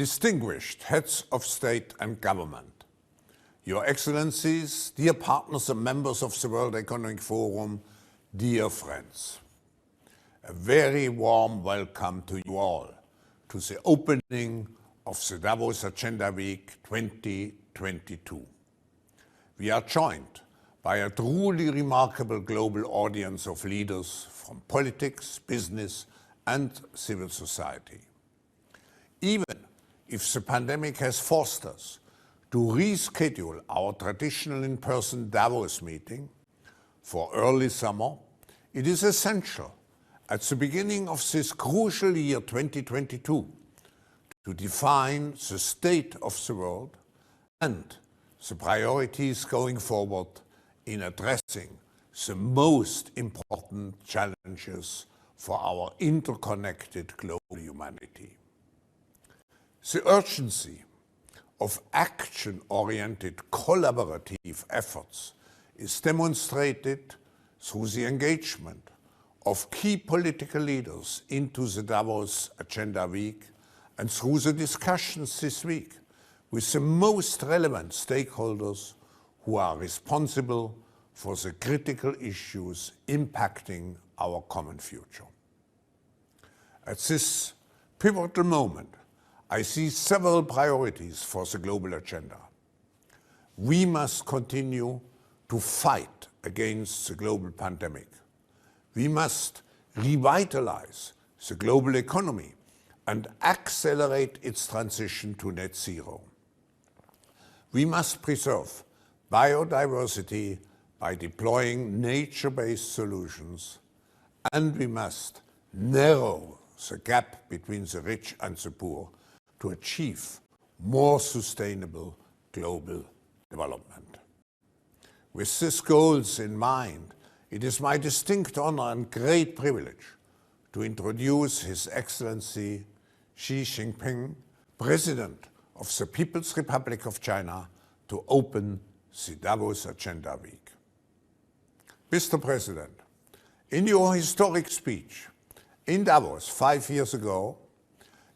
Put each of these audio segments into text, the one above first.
Distinguished heads of state and government, Your Excellencies, dear partners and members of the World Economic Forum, dear friends, a very warm welcome to you all to the opening of the Davos Agenda Week 2022. We are joined by a truly remarkable global audience of leaders from politics, business, and civil society. Even if the pandemic has forced us to reschedule our traditional in-person Davos meeting for early summer, it is essential at the beginning of this crucial year 2022 to define the state of the world and the priorities going forward in addressing the most important challenges for our interconnected global humanity. The urgency of action-oriented collaborative efforts is demonstrated through the engagement of key political leaders into the Davos Agenda Week and through the discussions this week with the most relevant stakeholders who are responsible for the critical issues impacting our common future. At this pivotal moment, I see several priorities for the global agenda. We must continue to fight against the global pandemic. We must revitalize the global economy and accelerate its transition to net zero. We must preserve biodiversity by deploying nature-based solutions, and we must narrow the gap between the rich and the poor to achieve more sustainable global development. With these goals in mind, it is my distinct honor and great privilege to introduce His Excellency Xi Jinping, President of the People's Republic of China, to open the Davos Agenda Week. Mr. President, in your historic speech in Davos 5 years ago,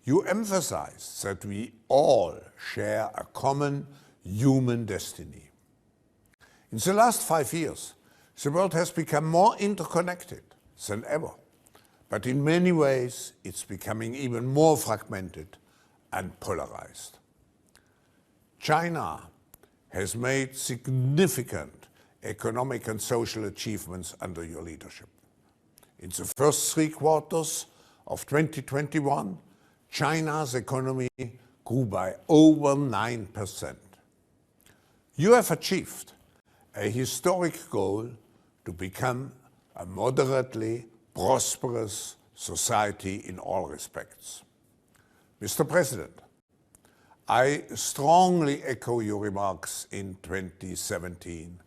you emphasized that we all share a common human destiny. In the last 5 years, the world has become more interconnected than ever, but in many ways it's becoming even more fragmented and polarized. China has made significant economic and social achievements under your leadership. In the first 3 quarters of 2021, China's economy grew by over 9%. You have achieved a historic goal to become a moderately prosperous society in all respects. Mr. President, I strongly echo your remarks in 2017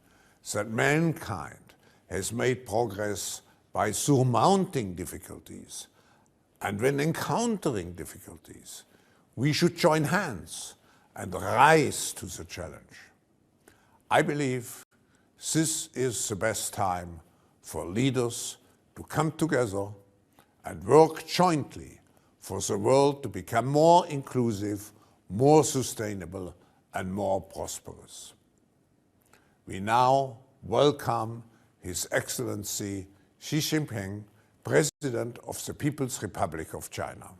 that mankind has made progress by surmounting difficulties, and when encountering difficulties, we should join hands and rise to the challenge. I believe this is the best time for leaders to come together and work jointly for the world to become more inclusive, more sustainable, and more prosperous. We now welcome His Excellency Xi Jinping, President of the People's Republic of China.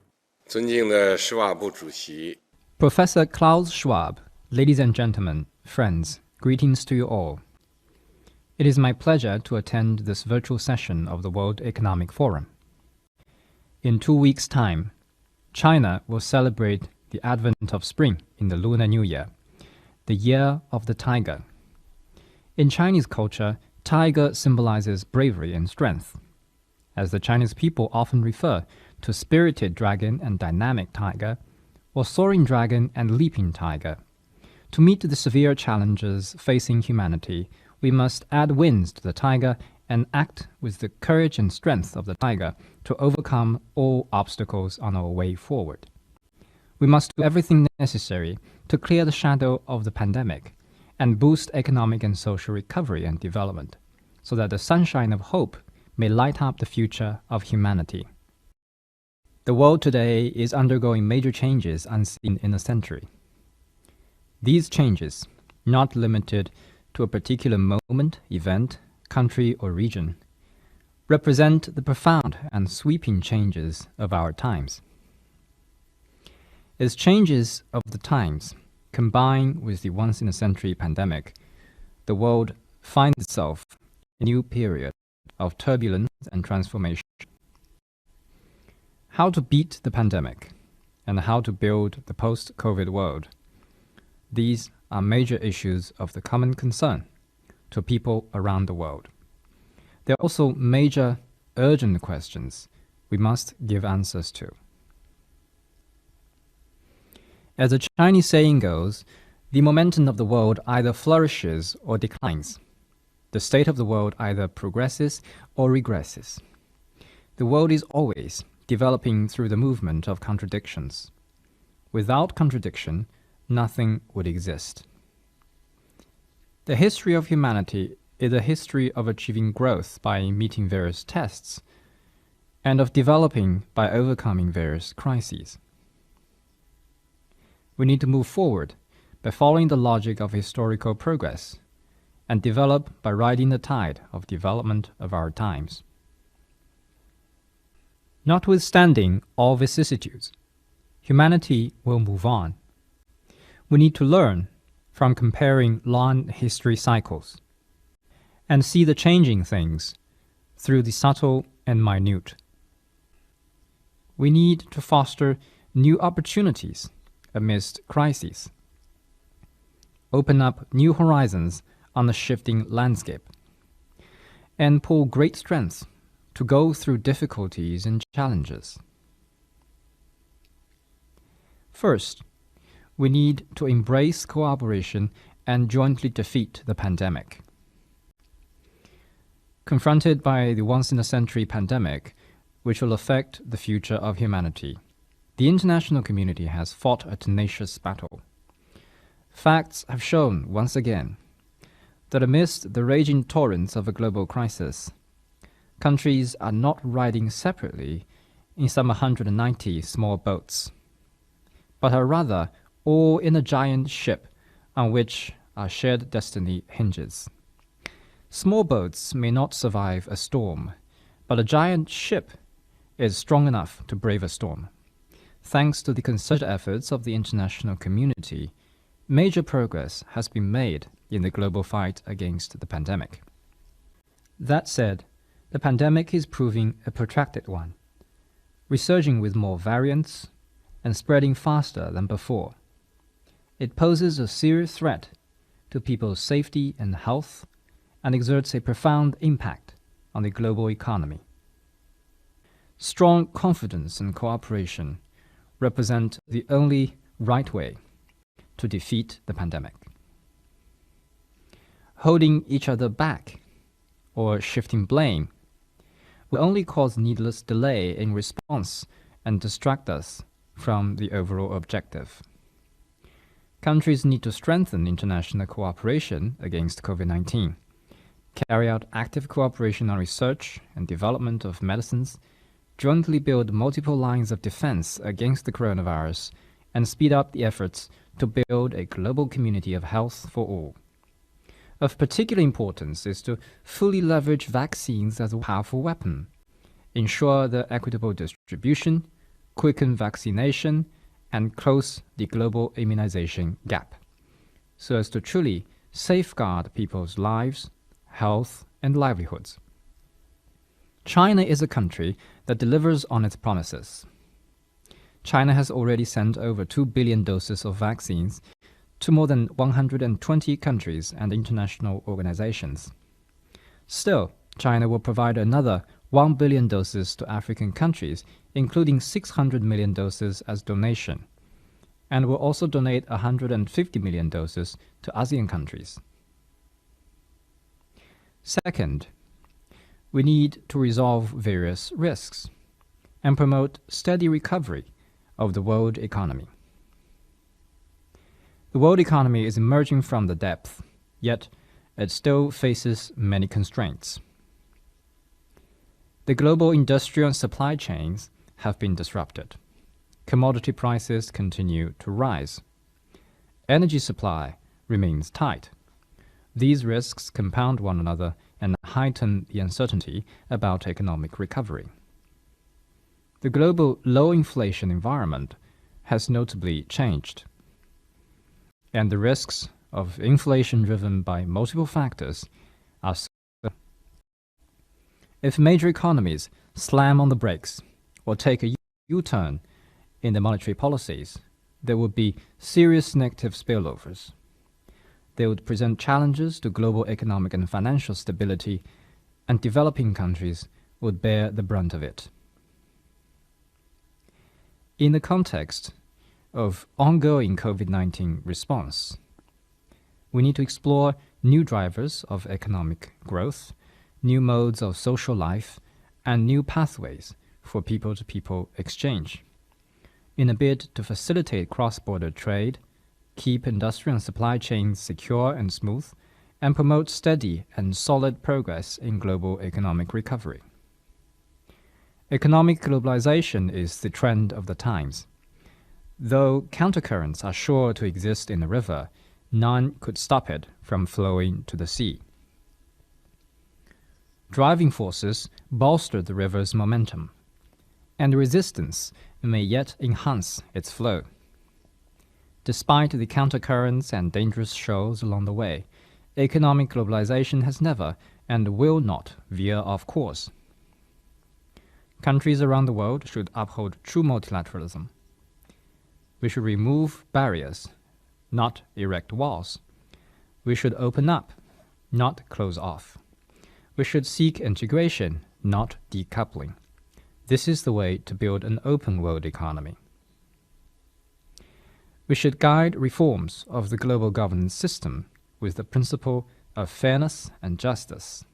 Professor Klaus Schwab, ladies and gentlemen, friends, greetings to you all. It is my pleasure to attend this virtual session of the World Economic Forum. In 2 weeks' time, China will celebrate the advent of spring in the Lunar New Year, the Year of the Tiger. In Chinese culture, tiger symbolizes bravery and strength. As the Chinese people often refer to spirited dragon and dynamic tiger, or soaring dragon and leaping tiger. To meet the severe challenges facing humanity, we must add wings to the tiger and act with the courage and strength of the tiger to overcome all obstacles on our way forward. We must do everything necessary to clear the shadow of the pandemic and boost economic and social recovery and development, so that the sunshine of hope may light up the future of humanity. The world today is undergoing major changes unseen in a century. These changes, not limited to a particular moment, event, country, or region, represent the profound and sweeping changes of our times. As changes of the times combine with the once-in-a-century pandemic, the world finds itself in a new period of turbulence and transformation. How to beat the pandemic and how to build the post-COVID world. These are major issues of the common concern to people around the world. There are also major urgent questions we must give answers to. As a Chinese saying goes, the momentum of the world either flourishes or declines. The state of the world either progresses or regresses. The world is always developing through the movement of contradictions. Without contradiction, nothing would exist. The history of humanity is a history of achieving growth by meeting various tests, and of developing by overcoming various crises. We need to move forward by following the logic of historical progress, and develop by riding the tide of development of our times. Notwithstanding all vicissitudes, humanity will move on. We need to learn from comparing long history cycles and see the changing things through the subtle and minute. We need to foster new opportunities amidst crises, open up new horizons on the shifting landscape, and pull great strengths to go through difficulties and challenges. First, we need to embrace cooperation and jointly defeat the pandemic. Confronted by the once-in-a-century pandemic, which will affect the future of humanity, the international community has fought a tenacious battle. Facts have shown once again that amidst the raging torrents of a global crisis, countries are not riding separately in some 190 small boats, but are rather all in a giant ship on which our shared destiny hinges. Small boats may not survive a storm, but a giant ship is strong enough to brave a storm. Thanks to the concerted efforts of the international community, major progress has been made in the global fight against the pandemic. That said, the pandemic is proving a protracted one, resurging with more variants and spreading faster than before. It poses a serious threat to people's safety and health and exerts a profound impact on the global economy. Strong confidence and cooperation represent the only right way to defeat the pandemic. Holding each other back or shifting blame will only cause needless delay in response and distract us from the overall objective. Countries need to strengthen international cooperation against COVID-19, carry out active cooperation on research and development of medicines, jointly build multiple lines of defense against the coronavirus, and speed up the efforts to build a global community of health for all. Of particular importance is to fully leverage vaccines as a powerful weapon, ensure their equitable distribution, quicken vaccination, and close the global immunization gap, so as to truly safeguard people's lives, health, and livelihoods. China is a country that delivers on its promises. China has already sent over 2 billion doses of vaccines to more than 120 countries and international organizations. Still, China will provide another 1 billion doses to African countries, including 600 million doses as donation, and will also donate 150 million doses to ASEAN countries. Second, we need to resolve various risks and promote steady recovery of the world economy. The world economy is emerging from the depth, yet it still faces many constraints. The global industrial supply chains have been disrupted. Commodity prices continue to rise. Energy supply remains tight. These risks compound one another and heighten the uncertainty about economic recovery. The global low inflation environment has notably changed, and the risks of inflation driven by multiple factors are so. If major economies slam on the brakes or take a U-turn in their monetary policies, there would be serious negative spillovers. They would present challenges to global economic and financial stability, and developing countries would bear the brunt of it. In the context of ongoing COVID-19 response, we need to explore new drivers of economic growth, new modes of social life, and new pathways for people-to-people exchange, in a bid to facilitate cross-border trade, keep industrial and supply chains secure and smooth, and promote steady and solid progress in global economic recovery. Economic globalization is the trend of the times. Though countercurrents are sure to exist in the river, none could stop it from flowing to the sea. Driving forces bolster the river's momentum, and resistance may yet enhance its flow. Despite the countercurrents and dangerous shoals along the way, economic globalization has never and will not veer off course. Countries around the world should uphold true multilateralism. We should remove barriers, not erect walls. We should open up, not close off. We should seek integration, not decoupling. This is the way to build an open world economy. We should guide reforms of the global governance system with the principle of fairness and justice,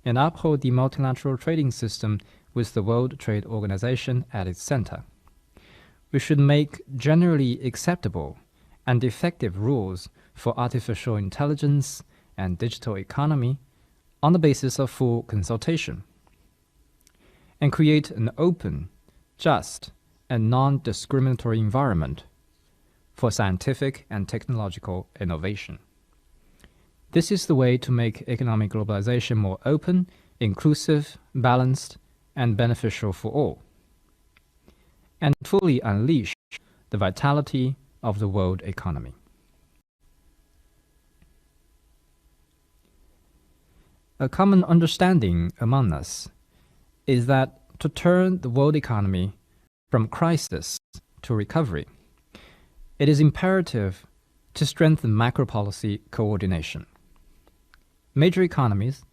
and uphold the multilateral trading system with the World Trade Organization at its center. We should make generally acceptable and effective rules for artificial intelligence and digital economy on the basis of full consultation, and create an open, just, and non-discriminatory environment for scientific and technological innovation. This is the way to make economic globalization more open, inclusive, balanced, and beneficial for all, and fully unleash the vitality of the world economy. A common understanding among us is that to turn the world economy from crisis to recovery, it is imperative to strengthen macro-policy coordination. Major economies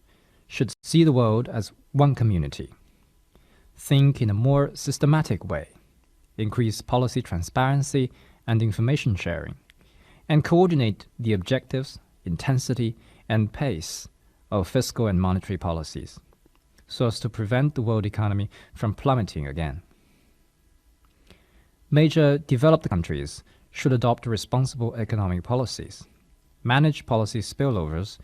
should see the world as one community, think in a more systematic way, increase policy transparency and information sharing, and coordinate the objectives, intensity, and pace of fiscal and monetary policies, so as to prevent the world economy from plummeting again. Major developed countries should adopt responsible economic policies, manage policy spillovers,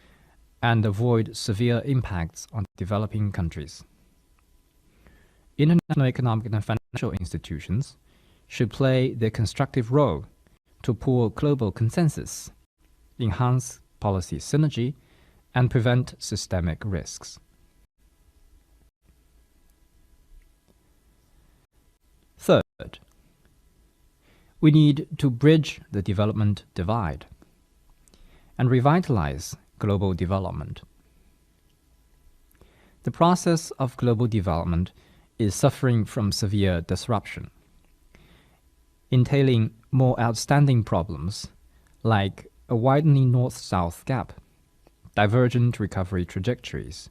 and avoid severe impacts on developing countries. International economic and financial institutions should play their constructive role to pull global consensus, enhance policy synergy, and prevent systemic risks. Third, we need to bridge the development divide and revitalize global development. The process of global development is suffering from severe disruption, entailing more outstanding problems like a widening north-south gap, divergent recovery trajectories,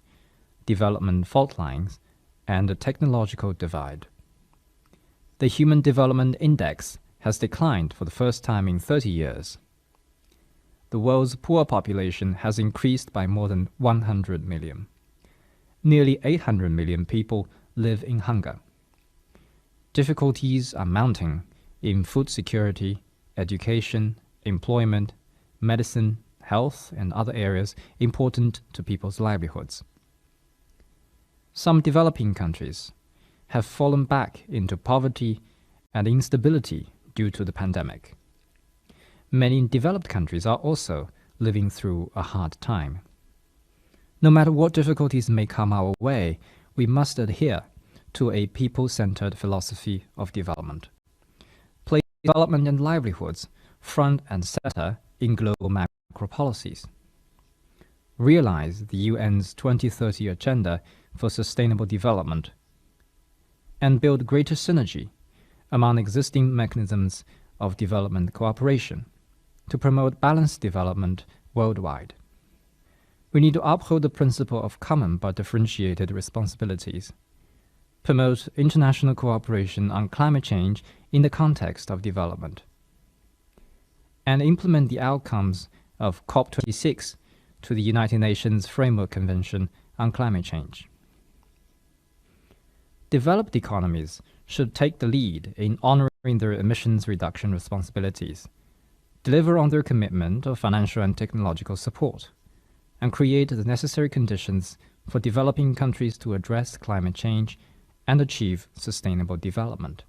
development fault lines, and a technological divide. The Human Development Index has declined for the first time in 30 years. The world's poor population has increased by more than 100 million. Nearly 800 million people live in hunger. Difficulties are mounting in food security, education, employment, medicine, health, and other areas important to people's livelihoods. Some developing countries have fallen back into poverty and instability due to the pandemic. Many developed countries are also living through a hard time. No matter what difficulties may come our way, we must adhere to a people-centered philosophy of development. Place development and livelihoods front and center in global macro policies. Realize the UN's 2030 Agenda for Sustainable Development and build greater synergy among existing mechanisms of development cooperation to promote balanced development worldwide. We need to uphold the principle of common but differentiated responsibilities, promote international cooperation on climate change in the context of development, and implement the outcomes of COP26 to the United Nations Framework Convention on Climate Change. Developed economies should take the lead in honoring their emissions reduction responsibilities, deliver on their commitment of financial and technological support, and create the necessary conditions for developing countries to address climate change and achieve sustainable development.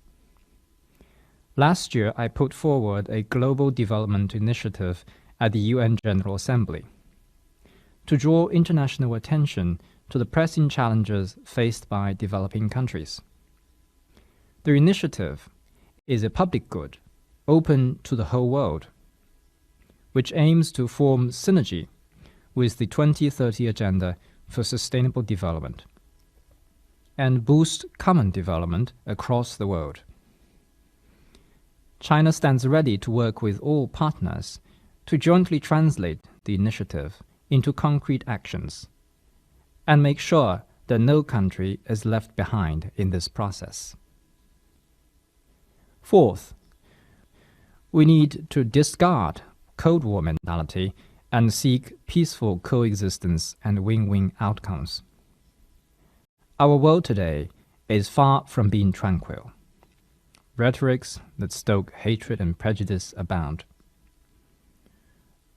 Last year, I put forward a global development initiative at the UN General Assembly to draw international attention to the pressing challenges faced by developing countries. The initiative is a public good open to the whole world, which aims to form synergy with the 2030 Agenda for Sustainable Development and boost common development across the world. China stands ready to work with all partners to jointly translate the initiative into concrete actions and make sure that no country is left behind in this process. Fourth, we need to discard Cold War mentality and seek peaceful coexistence and win-win outcomes. Our world today is far from being tranquil. Rhetorics that stoke hatred and prejudice abound.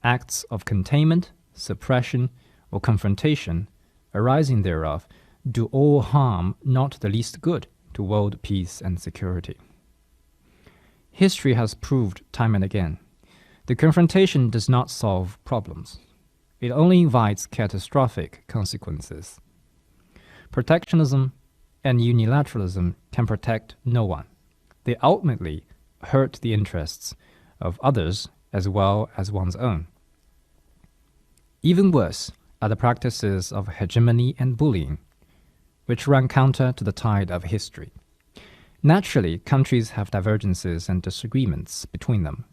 Acts of containment, suppression, or confrontation arising thereof do all harm, not the least good, to world peace and security. History has proved time and again, the confrontation does not solve problems. It only invites catastrophic consequences. Protectionism and unilateralism can protect no one. They ultimately hurt the interests of others as well as one's own. Even worse are the practices of hegemony and bullying, which run counter to the tide of history. Naturally, countries have divergences and disagreements between them.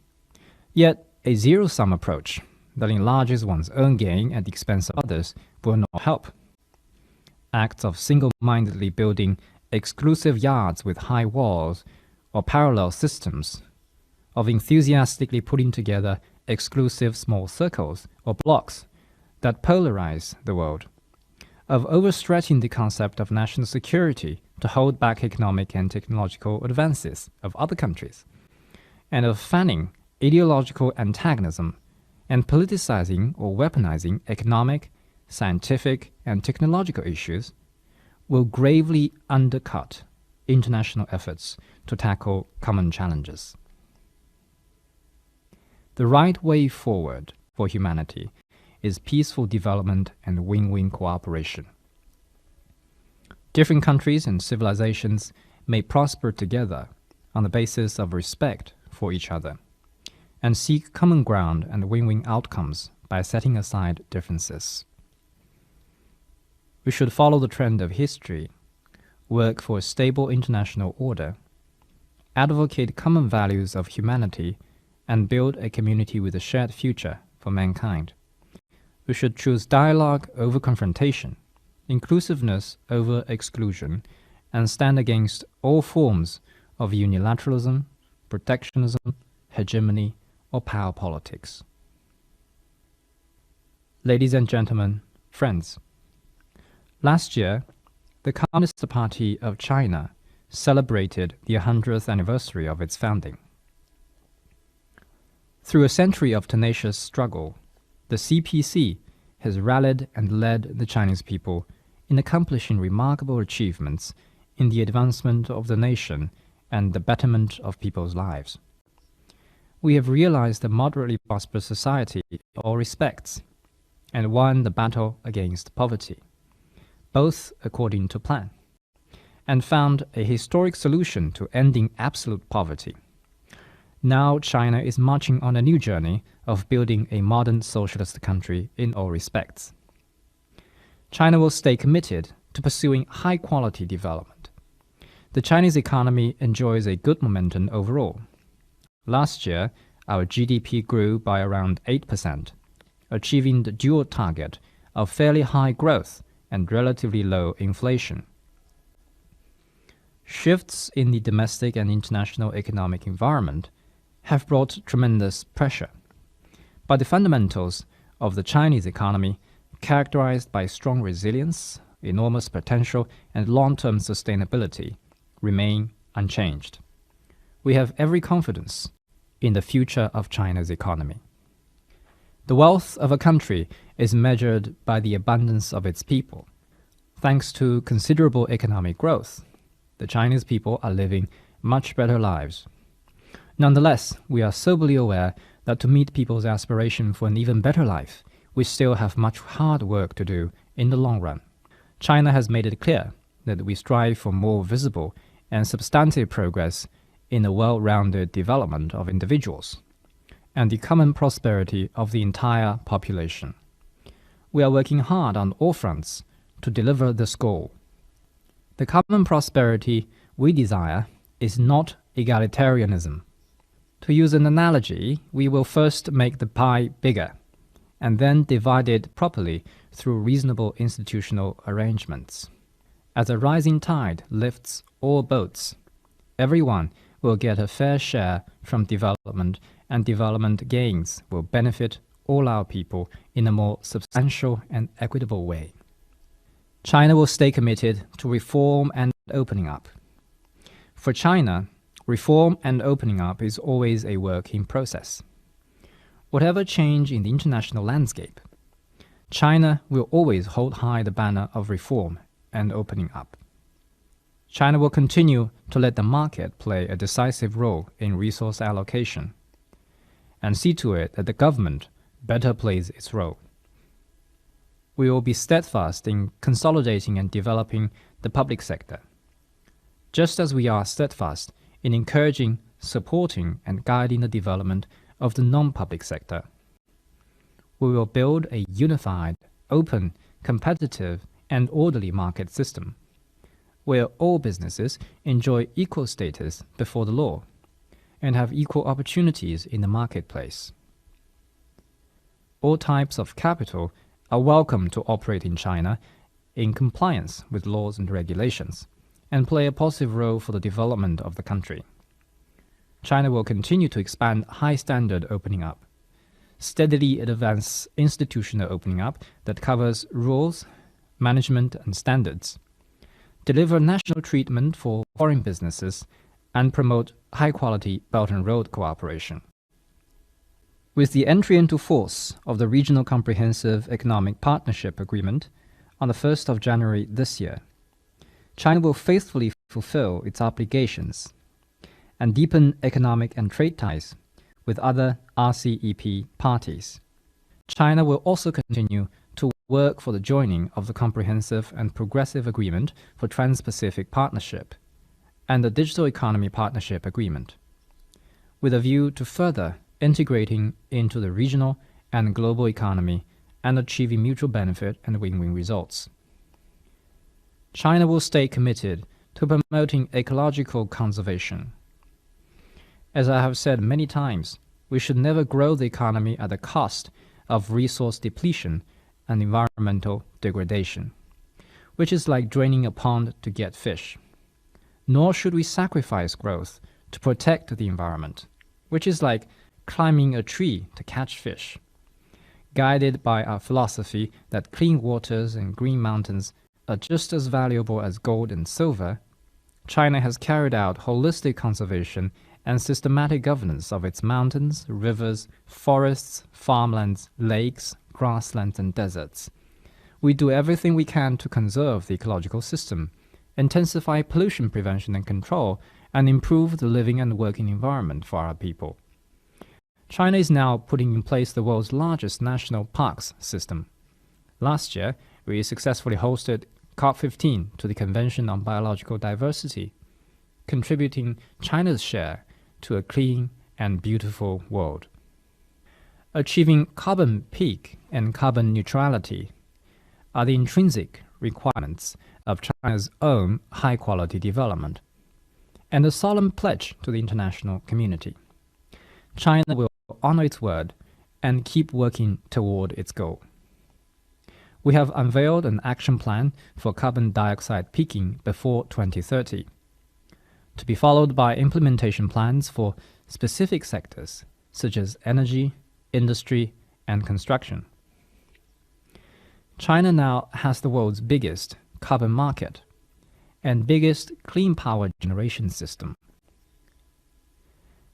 Yet, a zero-sum approach that enlarges one's own gain at the expense of others will not help. Acts of single-mindedly building exclusive yards with high walls or parallel systems, of enthusiastically putting together exclusive small circles or blocks that polarize the world, of overstretching the concept of national security to hold back economic and technological advances of other countries, and of fanning ideological antagonism and politicizing or weaponizing economic, scientific, and technological issues will gravely undercut international efforts to tackle common challenges. The right way forward for humanity is peaceful development and win-win cooperation. Different countries and civilizations may prosper together on the basis of respect for each other, and seek common ground and win-win outcomes by setting aside differences. We should follow the trend of history, work for a stable international order, advocate common values of humanity, and build a community with a shared future for mankind. We should choose dialogue over confrontation, inclusiveness over exclusion, and stand against all forms of unilateralism, protectionism, hegemony, or power politics. Ladies and gentlemen, friends, last year, the Communist Party of China celebrated the 100th anniversary of its founding. Through a century of tenacious struggle, the CPC has rallied and led the Chinese people in accomplishing remarkable achievements in the advancement of the nation and the betterment of people's lives. We have realized a moderately prosperous society in all respects and won the battle against poverty, both according to plan, and found a historic solution to ending absolute poverty. Now China is marching on a new journey of building a modern socialist country in all respects. China will stay committed to pursuing high-quality development. The Chinese economy enjoys a good momentum overall. Last year, our GDP grew by around 8%, achieving the dual target of fairly high growth and relatively low inflation. Shifts in the domestic and international economic environment have brought tremendous pressure, but the fundamentals of the Chinese economy, characterized by strong resilience, enormous potential, and long-term sustainability, remain unchanged. We have every confidence in the future of China's economy. The wealth of a country is measured by the abundance of its people. Thanks to considerable economic growth, the Chinese people are living much better lives. Nonetheless, we are soberly aware that to meet people's aspiration for an even better life, we still have much hard work to do in the long run. China has made it clear that we strive for more visible and substantive progress in the well-rounded development of individuals and the common prosperity of the entire population. We are working hard on all fronts to deliver this goal. The common prosperity we desire is not egalitarianism. To use an analogy, we will first make the pie bigger and then divide it properly through reasonable institutional arrangements. As a rising tide lifts all boats, everyone will get a fair share from development, and development gains will benefit all our people in a more substantial and equitable way. China will stay committed to reform and opening up. For China, reform and opening up is always a work in process. Whatever change in the international landscape, China will always hold high the banner of reform and opening up. China will continue to let the market play a decisive role in resource allocation and see to it that the government better plays its role. We will be steadfast in consolidating and developing the public sector, just as we are steadfast in encouraging, supporting, and guiding the development of the non-public sector. We will build a unified, open, competitive, and orderly market system, where all businesses enjoy equal status before the law and have equal opportunities in the marketplace. All types of capital are welcome to operate in China in compliance with laws and regulations and play a positive role for the development of the country. China will continue to expand high-standard opening up, steadily advance institutional opening up that covers rules, management, and standards, deliver national treatment for foreign businesses, and promote high-quality Belt and Road cooperation. With the entry into force of the Regional Comprehensive Economic Partnership Agreement on the 1st of January this year, China will faithfully fulfill its obligations and deepen economic and trade ties with other RCEP parties. China will also continue to work for the joining of the Comprehensive and Progressive Agreement for Trans-Pacific Partnership and the Digital Economy Partnership Agreement, with a view to further integrating into the regional and global economy and achieving mutual benefit and win-win results. China will stay committed to promoting ecological conservation. As I have said many times, we should never grow the economy at the cost of resource depletion and environmental degradation, which is like draining a pond to get fish. Nor should we sacrifice growth to protect the environment, which is like climbing a tree to catch fish. Guided by our philosophy that clean waters and green mountains are just as valuable as gold and silver, China has carried out holistic conservation and systematic governance of its mountains, rivers, forests, farmlands, lakes, grasslands, and deserts. We do everything we can to conserve the ecological system intensify pollution prevention and control, and improve the living and working environment for our people. China is now putting in place the world's largest national parks system. Last year, we successfully hosted COP15 to the Convention on Biological Diversity, contributing China's share to a clean and beautiful world. Achieving carbon peak and carbon neutrality are the intrinsic requirements of China's own high-quality development, and a solemn pledge to the international community. China will honor its word and keep working toward its goal. We have unveiled an action plan for carbon dioxide peaking before 2030, to be followed by implementation plans for specific sectors such as energy, industry, and construction. China now has the world's biggest carbon market and biggest clean power generation system.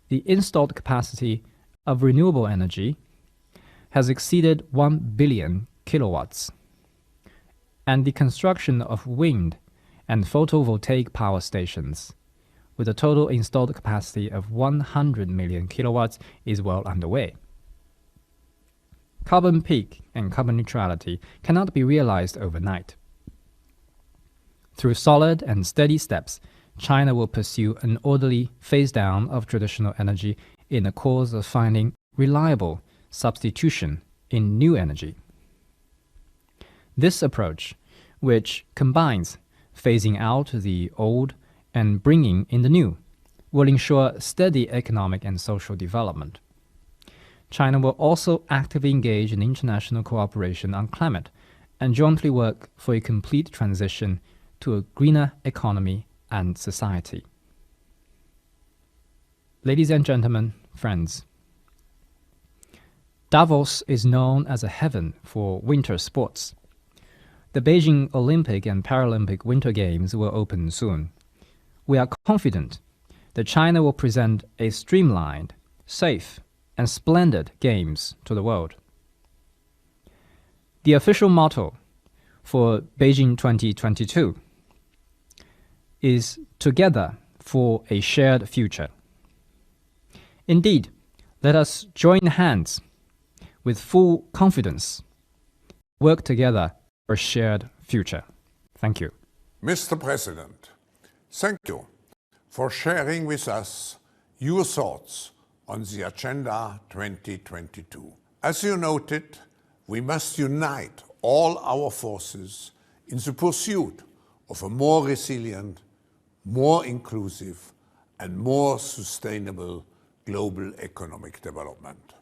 The installed capacity of renewable energy has exceeded 1 billion kilowatts, and the construction of wind and photovoltaic power stations with a total installed capacity of 100 million kilowatts is well underway. Carbon peak and carbon neutrality cannot be realized overnight. Through solid and steady steps, China will pursue an orderly phase-down of traditional energy in the cause of finding reliable substitution in new energy. This approach, which combines phasing out the old and bringing in the new, will ensure steady economic and social development. China will also actively engage in international cooperation on climate and jointly work for a complete transition to a greener economy and society. Ladies and gentlemen, friends, Davos is known as a heaven for winter sports. The Beijing Olympic and Paralympic Winter Games will open soon. We are confident that China will present a streamlined, safe, and splendid games to the world. The official motto for Beijing 2022 is Together for a Shared Future. Indeed, let us join hands with full confidence, work together for a shared future. Thank you. Mr. President, thank you for sharing with us your thoughts on the Agenda 2022. As you noted, we must unite all our forces in the pursuit of a more resilient, more inclusive, and more sustainable global economic development.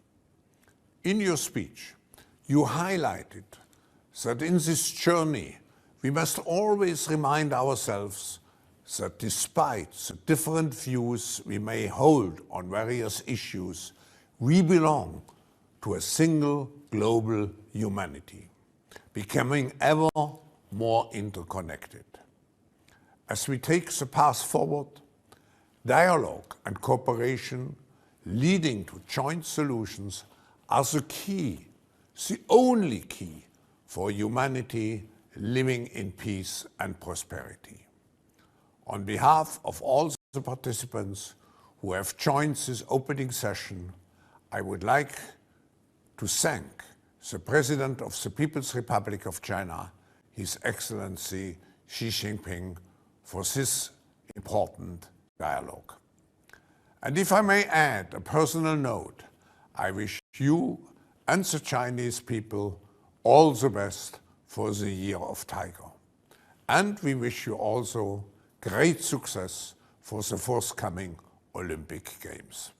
In your speech, you highlighted that in this journey, we must always remind ourselves that despite the different views we may hold on various issues, we belong to a single global humanity, becoming ever more interconnected. As we take the path forward, dialogue and cooperation leading to joint solutions are the key, the only key for humanity living in peace and prosperity. On behalf of all the participants who have joined this opening session, I would like to thank the President of the People's Republic of China, His Excellency Xi Jinping, for this important dialogue. And if I may add a personal note, I wish you and the Chinese people all the best for the Year of Tiger. And we wish you also great success for the forthcoming Olympic Games.